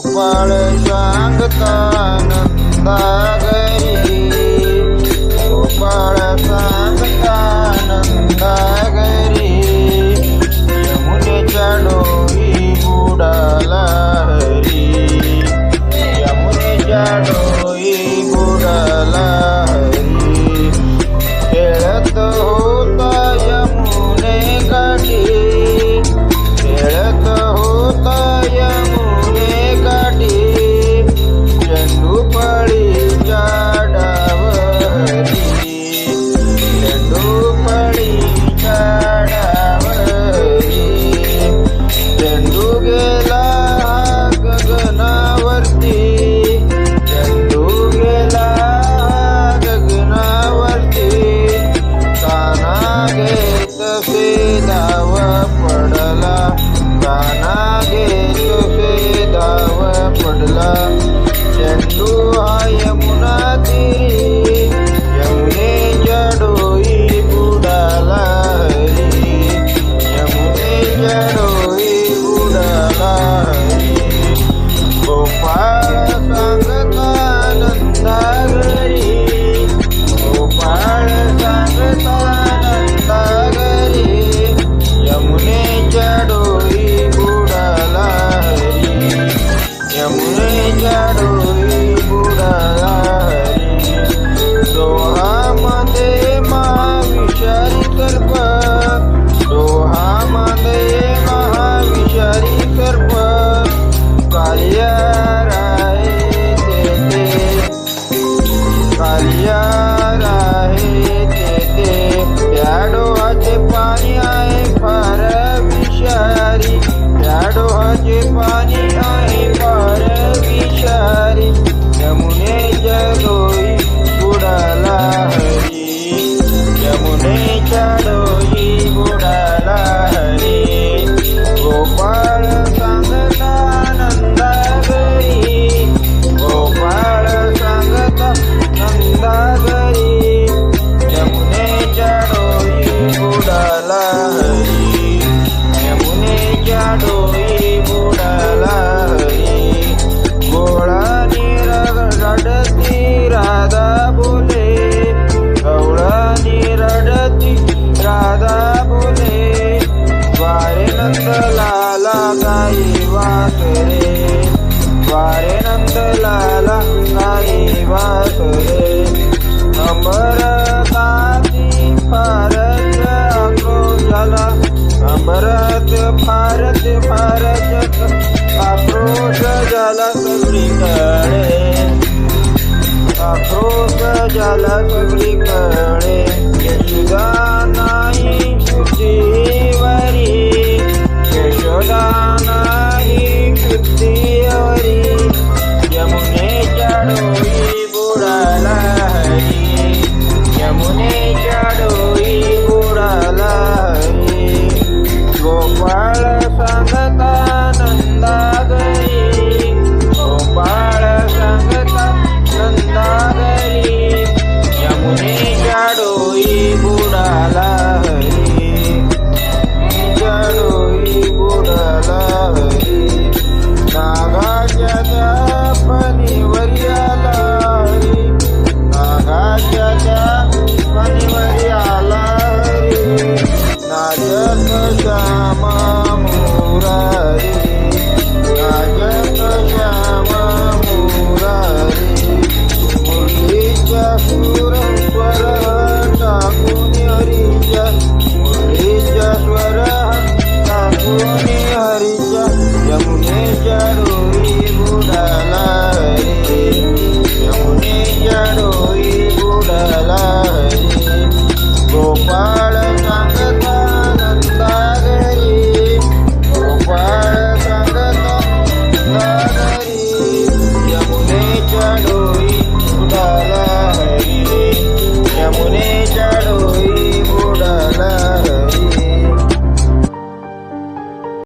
गोपाळ सांगता नंदा घरी, गोपाळ सांगता नंदा घरी, यमुनेच्या डोई बुडाला हरी, यमुनेच्या डोई बुडाला हरी, खेळत होता यमुने काठी, खेळत होता यमुने काठी, चेंडू फळीच्या डावरी, चेंडू फळीच्या डावरी, चेंडू गेला गगनावरती, चेंडू गेला गगनावरती, काना घेत से धाव पडला, काना घेत से धाव पडला, चेंडू हा यमुना तीरी, यमुनेच्या डोई बुडाला हरी, यमुनेच्या डोई बुडाला हरी, गोपाळ सांगता नंदा घरी, गोपाळ सांगता नंदा घरी, यमुनेच्या डोई बुडाला हरी, यमुनेच्या डोई बुडाला हरी, डोहामध्ये महाविषारी सर्प, डोहामध्ये महाविषारी सर्प, कालिया राहे तेथे, कालिया राहे तेथे, त्या डोहाचे पाणी आहे फार विषारी, त्या डोहाचे पाणी आहे फार विषारी, यमुनेच्या डोई बुडाला हरी, यमुनेच्या डोई बुडाला हरी, गोपाळ सांगता नंदा घरी, गोपाळ सांगता नंदा घरी, यमुनेच्या डोई बुडाला हरी, यमुनेच्या डोई बुडाला हरी, गोळानी रडती राधा बोले, गवळानी रडती राधा बोले, वारे नंदलाला गाई वासरे, वारे नंदलाला गाई वासरे, अमरताती फारच आक्रोशाला, अमरत फारच फारच आक्रोश झाला सगळीकडे, आक्रोश झाला सगळीकडे, यशोदा नाही शुद्धीवरी, यशोदा नाही शुद्धीवरी, यमुनेच्या डोई बुडाला हरी, यमुनेच्या डोई बुडाला हरी, गोपाळ सांगता नंदा घरी, गोपाळ सांगता नंदा घरी, यमुनेच्या डोई बुडाला हरी, यमुनेच्या डोई बुडाला हरी, नागाच्या